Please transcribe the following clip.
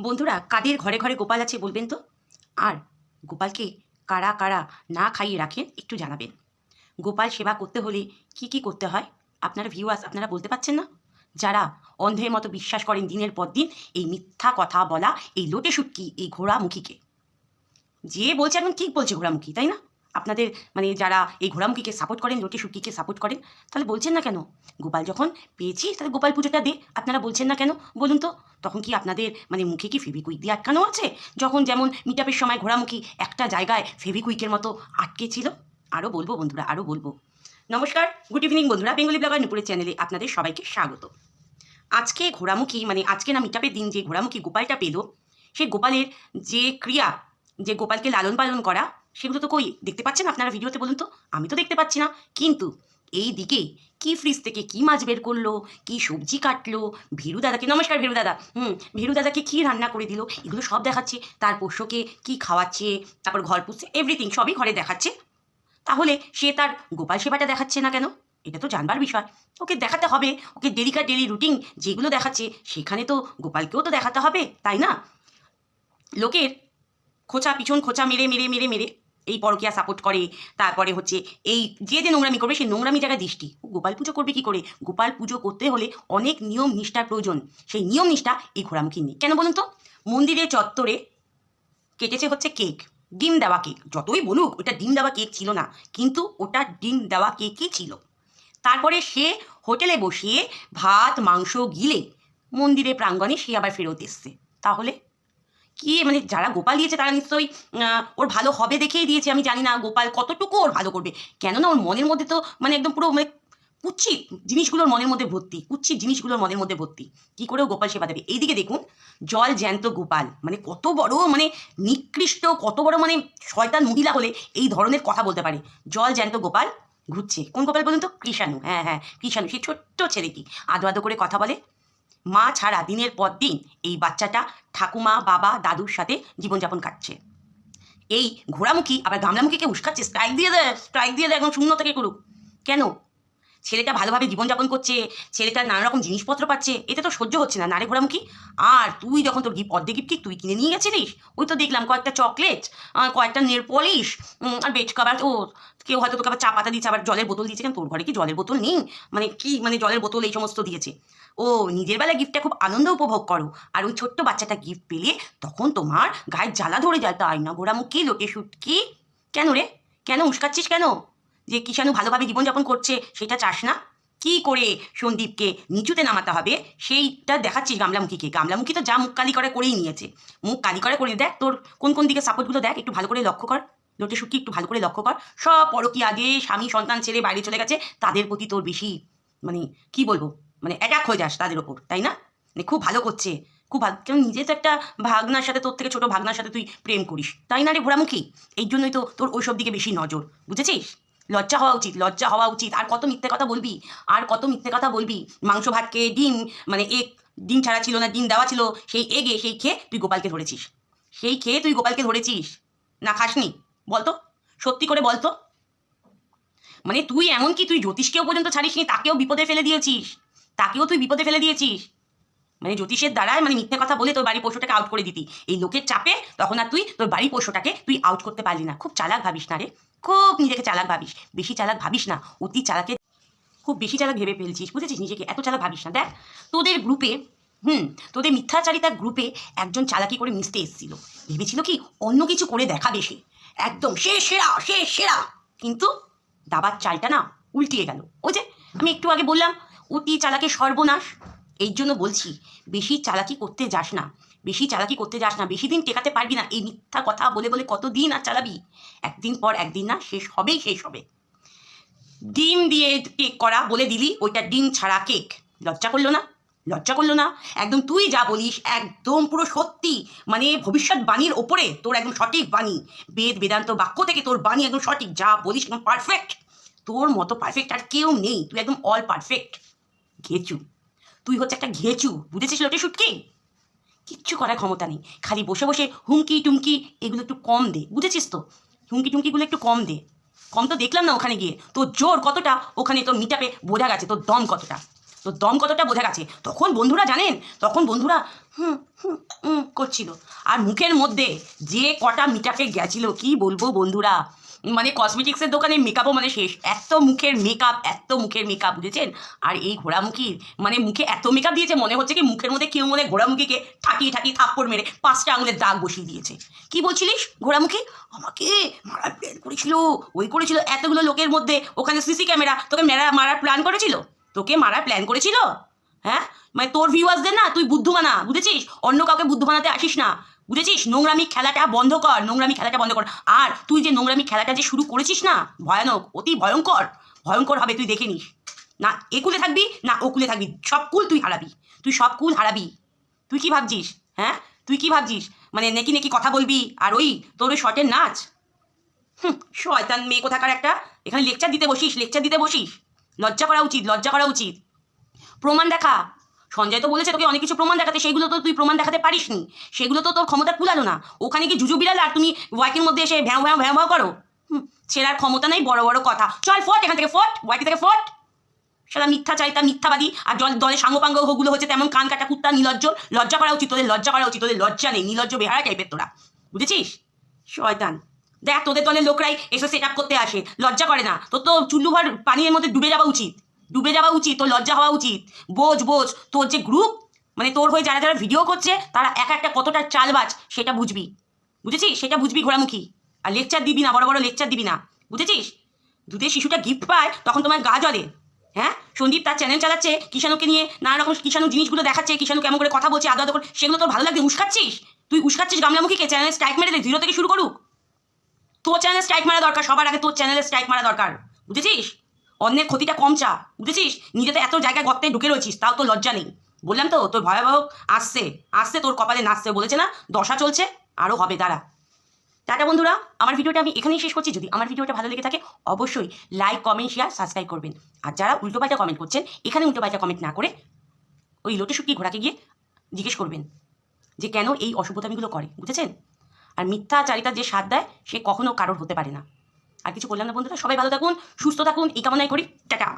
বন্ধুরা, কাদের ঘরে ঘরে গোপাল আছে বলবেন তো? আর গোপালকে কারা কারা না খাইয়ে রাখেন একটু জানাবেন। গোপাল সেবা করতে হলে কি কি করতে হয় আপনারা ভিউয়ার্স আপনারা বলতে পারছেন না? যারা অন্ধের মতো বিশ্বাস করেন দিনের পর দিন এই মিথ্যা কথা বলা, এই লোটে শুটকি, এই ঘোড়ামুখীকে, যে বলছে এখন ঠিক বলছে ঘোড়ামুখী, তাই না? আপনাদের মানে যারা এই ঘোড়ামুখীকে সাপোর্ট করেন, লোটে শুটকিকে সাপোর্ট করেন, তাহলে বলছেন না কেন গোপাল যখন পেয়েছি তাহলে গোপাল পুজোটা দে? আপনারা বলছেন না কেন বলুন তো? তখন কি আপনাদের মানে মুখে কি ফেভিকুইক দিয়ে আটকানো আছে? যখন যেমন মিটআপের সময় ঘোড়ামুখী একটা জায়গায় ফেভিকুইকের মতো আটকে ছিল। আরও বলবো বন্ধুরা, আরও বলবো। নমস্কার, গুড ইভিনিং বন্ধুরা, বেঙ্গলি ব্লগার নুপুরের চ্যানেলে আপনাদের সবাইকে স্বাগত। আজকে ঘোড়ামুখী মানে আজকে না মিটআপের দিন যে ঘোড়ামুখী গোপালটা পেল, সেই গোপালের যে ক্রিয়া, যে গোপালকে লালন পালন করা, সেগুলো তো কই দেখতে পাচ্ছেন আপনারা ভিডিওতে বলুন তো? আমি তো দেখতে পাচ্ছি না। কিন্তু এই দিকে কি ফ্রিজ থেকে কি মাছ বের করলো, কি সবজি কাটলো, ভীরু দাদাকে নমস্কার ভীরু দাদা, ভীরু দাদাকে কি রান্না করে দিল, এগুলো সব দেখাচ্ছে। তার পোষ্যকে কি খাওয়াচ্ছে, তারপর ঘর পুষছে, এভরিথিং সবই ঘরে দেখাচ্ছে। তাহলে সে তার গোপাল সেবাটা দেখাচ্ছে না কেন? এটা তো জানবার বিষয়। ওকে দেখাতে হবে, ওকে ডেলিকার ডেলি রুটিন যেগুলো দেখাচ্ছে সেখানে তো গোপালকেও তো দেখাতে হবে, তাই না? লোকের খোঁচা পিছন খোঁচা মেরে মেরে মেরে মেরে এই পরকীয়া সাপোর্ট করে, তারপরে হচ্ছে এই যে যে নোংরামি করবে সেই নোংরামি জায়গায় দৃষ্টি। ও গোপাল পুজো করবে কি করে? গোপাল পুজো করতে হলে অনেক নিয়ম নিষ্ঠার প্রয়োজন। সেই নিয়ম নিষ্ঠা এই ঘোড়ামুখী নেই। কেন বলুন তো? মন্দিরের চত্বরে কেটেছে হচ্ছে কেক, ডিম দেওয়া কেক। যতই বলুক ওটা ডিম দেওয়া কেক ছিল না, কিন্তু ওটা ডিম দেওয়া কেকই ছিল। তারপরে সে হোটেলে বসিয়ে ভাত মাংস গিলে মন্দিরের প্রাঙ্গণে সে আবার ফেরত এসছে। তাহলে কি মানে যারা গোপাল দিয়েছে তারা নিশ্চয়ই ওর ভালো হবে দেখেই দিয়েছে। আমি জানি না গোপাল কতটুকু ওর ভালো করবে, কেননা ওর মনের মধ্যে তো মানে একদম পুরো মানে কুচ্ছিত জিনিসগুলোর মনের মধ্যে ভর্তি, কুচ্ছিত জিনিসগুলোর মনের মধ্যে ভর্তি। কী করেও গোপাল সেবা দেবে? এইদিকে দেখুন, জল জ্যান্ত গোপাল, মানে কত বড় মানে নিকৃষ্ট, কত বড় মানে শয়তান মহিলা হলে এই ধরনের কথা বলতে পারে। জল জ্যান্ত গোপাল ঘুরছে। কোন গোপাল বলুন তো? কৃষাণু, হ্যাঁ হ্যাঁ কৃষাণু, সেই ছোট্ট ছেলেটি আদো আদো করে কথা বলে। মা ছাড়া দিনের পর দিন এই বাচ্চাটা ঠাকুমা বাবা দাদুর সাথে জীবনযাপন কাটছে। এই ঘোড়ামুখী আবার গামলামুখীকে উস্কাচ্ছে, স্ট্রাইক দিয়ে দেয়, স্ট্রাইক দিয়ে দেয়, এখন শূন্য থেকে করুক। কেন? ছেলেটা ভালোভাবে জীবনযাপন করছে, ছেলেটা নানা রকম জিনিসপত্র পাচ্ছে, এতে তো সহ্য হচ্ছে না, নারে ঘোড়ামুখী। আর তুই যখন তোর অর্ধেক গিফট তুই কিনে নিয়ে গেছিলিস, ওই তো দেখলাম কয়েকটা চকলেট, কয়েকটা নেল পলিশ, আর বেড কভার। ও কেউ হয়তো তোকে আবার চা পাতা দিচ্ছে, আবার জলের বোতল দিয়েছে। কেন তোর ঘরে কি জলের বোতল নেই? মানে কি মানে জলের বোতল এই সমস্ত দিয়েছে। ও নিজের বেলা গিফটটা খুব আনন্দ উপভোগ করো, আর ওই ছোট্ট বাচ্চাটা গিফট পেলে তখন তোমার গায়ে জ্বালা ধরে যায়, তাই না ঘোড়ামুখী লোটে শুটকি? কেন রে? কেন উস্কাচ্ছিস কেন? যে কিষাণু ভালোভাবে জীবনযাপন করছে সেটা চাস না? কি করে সন্দীপকে নিচুতে নামাতে হবে সেইটা দেখাচ্ছিস গামলামুখীকে। গামলামুখী তো যা মুখ কালি করে করেই নিয়েছে, মুখ কালি করে করে দেখ তোর কোন কোন দিকে সাপোর্টগুলো দেখ, একটু ভালো করে লক্ষ্য কর। লোটে শুটকি একটু ভালো করে লক্ষ্য কর। সব পরকীয়া আগে স্বামী সন্তান ছেড়ে বাইরে চলে গেছে, তাদের প্রতি তোর বেশি মানে কি বলবো মানে অ্যাটাক হয়ে যাস তাদের ওপর, তাই না? মানে খুব ভালো করছে, খুব ভালো। কেন নিজে তো একটা ভাগনার সাথে, তোর থেকে ছোট ভাগনার সাথে তুই প্রেম করিস, তাই না রে ঘোড়ামুখী? এই জন্যই তো তোর ওইসব দিকে বেশি নজর, বুঝেছিস? লজ্জা হওয়া উচিত, লজ্জা হওয়া উচিত। আর কত মিথ্যে কথা বলবি, আর কত মিথ্যে কথা বলবি? মাংস ভাত খেয়ে ডিম মানে এগ, ডিম ছাড়া ছিল না, ডিম দেওয়া ছিল, সেই এগে সেই খেয়ে তুই গোপালকে ধরেছিস। সেই খেয়ে তুই গোপালকে ধরেছিস না খাসনি? বলতো, সত্যি করে বলতো। মানে তুই এমন কি তুই জ্যোতিষকেও পর্যন্ত ছাড়িসনি, তাকেও বিপদে ফেলে দিয়েছিস, তাকেও তুই বিপদে ফেলে দিয়েছিস। মানে জ্যোতিষের দ্বারায় মানে মিথ্যে কথা বলে তোর বাড়ির পশুটাকে আউট করে দিতি। এই লোকের চাপে তখন আর তুই তোর বাড়ির পশুটাকে তুই আউট করতে পারলি না। খুব চালাক ভাবিস না রে, খুব নিজেকে চালাক ভাবিস। বেশি চালাক ভাবিস না, অতি চালাকে খুব বেশি চালাক ভেবে ফেলছিস, বুঝেছিস? নিজেকে এত চালাক ভাবিস না। দেখ তোদের গ্রুপে তোদের মিথ্যাচারিতার গ্রুপে একজন চালাকি করে মিশতে এসেছিল, ভেবেছিল কি অন্য কিছু করে দেখাবে সে, একদম সে সেরা, সে সেরা। কিন্তু দাবার চালটা না উল্টিয়ে গেল। ওই যে আমি একটু আগে বললাম, অতি চালাকের সর্বনাশ। এই জন্য বলছি বেশি চালাকি করতে যাস না, বেশি চালাকি করতে যাস না, বেশি দিন টেকাতে পারবি না। এই মিথ্যা কথা বলে বলে কতদিন আর চালাবি? একদিন পর একদিন না শেষ হবেই, শেষ হবে। ডিম দিয়ে কেক করা বলে দিলি, ওইটা ডিম ছাড়া কেক। লজ্জা করলো না? লজ্জা করলো না? একদম তুই যা বলিস একদম পুরো সত্যি, মানে ভবিষ্যৎবাণীর ওপরে তোর একদম সঠিক বাণী, বেদ বেদান্ত বাক্য থেকে তোর বাণী একদম সঠিক, যা বলিস একদম পারফেক্ট। তোর মতো পারফেক্ট আর কেউ নেই, তুই একদম অল পারফেক্ট। ঘেচু, তুই হচ্ছে একটা ঘেচু, বুঝেছিস লোটে শুটকি? কিচ্ছু করার ক্ষমতা নেই, খালি বসে বসে হুমকি টুমকি এগুলো একটু কম দে, বুঝেছিস তো? হুমকি টুমকিগুলো একটু কম দে। কম তো দেখলাম না ওখানে গিয়ে, তোর জোর কতটা ওখানে তোর মিটাপে বোঝা গেছে, তোর দম কতটা, তোর দম কতটা বোঝা গেছে। তখন বন্ধুরা জানেন, তখন বন্ধুরা করছিল। আর মুখের মধ্যে যে কটা মিটাপে গেছিল কি বলবো বন্ধুরা, মানে কসমেটিক্সের দোকানে মেকআপও মানে শেষ, এত মুখের মেকআপ বুঝেছেন। আর এই ঘোড়ামুখীর মানে মুখে এত মেকআপ দিয়েছে মনে হচ্ছে কি মুখের মধ্যে কেউ মনে ঘোড়ামুখীকে ঠাকিয়ে থাপ্পড় মেরে 5টা আঙুলের দাগ বসিয়ে দিয়েছে। কি বলছিলিস ঘোড়ামুখী? আমাকে মারার প্ল্যান করেছিল, ওই করেছিল, এতগুলো লোকের মধ্যে ওখানে সিসি ক্যামেরা, তোকে মারার প্ল্যান করেছিল, হ্যাঁ? মানে তোর ভিউয়ার্সদের না তুই বুদ্ধু বানা, বুঝেছিস? অন্য কাউকে বুদ্ধু বানাতে আসিস না, বুঝেছিস? নোংরামি খেলাটা বন্ধ কর। আর তুই যে নোংরামি খেলাটা যে শুরু করেছিস না, ভয়ানক, অতি ভয়ঙ্কর হবে, তুই দেখে নিস। না একুলে থাকবি না ওকুলে থাকবি, সব কুল তুই হারাবি। তুই কি ভাবছিস? হ্যাঁ, তুই কি ভাবছিস? মানে নেকি কথা বলবি আর ওই তোর ওই শটের নাচ? শয়তান মেয়ে কোথাকার একটা, এখানে লেকচার দিতে বসিস। লজ্জা করা উচিত। প্রমাণ দেখা। সঞ্জয় তো বলেছে তোকে অনেক কিছু প্রমাণ দেখাতে, সেইগুলো তো তুই প্রমাণ দেখাতে পারিসনি, সেগুলো তো তোর ক্ষমতা কুলালো না। ওখানে কি জুজু বিড়াল আর তুমি ওয়াইকের মধ্যে এসে ভ্যাঁ করো? ছেড়ার ক্ষমতা নেই, বড় কথা। চল ফট এখান থেকে, ওয়াইকে থেকে ফট। সারা মিথ্যাবাদী। আর দলে সাঙ্গপাঙ্গ ওগুলো হচ্ছে তেমন কান কাটা কুত্তা, নির্লজ্জ। লজ্জা করা উচিত তোদের, লজ্জা নেই, নির্লজ্জ বেহারা টাইপের তোরা, বুঝেছিস? শয়তান। দেখ তোদের দলের লোকরাই এসে সেট আপ করতে আসে, লজ্জা করে না? তোর তো চুল্লুভর পানির মধ্যে ডুবে যাওয়া উচিত, তোর লজ্জা হওয়া উচিত। বোঝ তোর যে গ্রুপ, মানে তোর হয়ে যারা ভিডিও করছে তারা একটা কতটা চালবাজ সেটা বুঝেছিস? সেটা বুঝবি ঘোড়ামুখী। আর লেকচার দিবি না, বড় লেকচার দিবি না, বুঝেছিস? দুধের শিশুটা গিফট পায় তখন তোমার গা জ্বলে। হ্যাঁ, সন্দীপ তার চ্যানেল চালাচ্ছে, কিষাণুকে নিয়ে নানা রকম কিষাণু জিনিসগুলো দেখাচ্ছে, কিষাণু কেমন করে কথা বলছে আদা করে, সেগুলো তোর ভালো লাগছে? উস্কাচ্ছিস গামলামুখীকে। চ্যানেল স্ট্রাইক মেরে দে, 0 থেকে শুরু করুক। তোর চ্যানেল স্ট্রাইক মারা দরকার, সবার আগে তোর চ্যানেলে স্ট্রাইক মারা দরকার, বুঝেছিস? অন্যের ক্ষতিটা কম চা, বুঝেছিস? নিজে তো এত জায়গায় গর্তে ঢুকে রয়েছিস, তাও তো লজ্জা নেই। বললাম তো তোর ভয়াবহ আসছে তোর কপালে নাচছে, বলেছে না দশা চলছে, আরও হবে, দাঁড়া। টাটা বন্ধুরা, আমার ভিডিওটা আমি এখানেই শেষ করছি। যদি আমার ভিডিওটা ভালো লেগে থাকে অবশ্যই লাইক, কমেন্ট, শেয়ার, সাবস্ক্রাইব করবেন। আর যারা উল্টোপাল্টা কমেন্ট করছেন, এখানে উল্টোপাল্টা কমেন্ট না করে ওই লোটে শুকি ঘোড়াকে গিয়ে জিজ্ঞেস করবেন যে কেন এই অসভ্যতামিগুলো করে, বুঝেছেন? আর মিথ্যাচারিতার যে স্বাদ দেয় সে কখনো কারোর হতে পারে না। আর কিছু বললাম না বন্ধুরা, সবাই ভালো থাকুন, সুস্থ থাকুন, এই কামনাই করি। টাটা।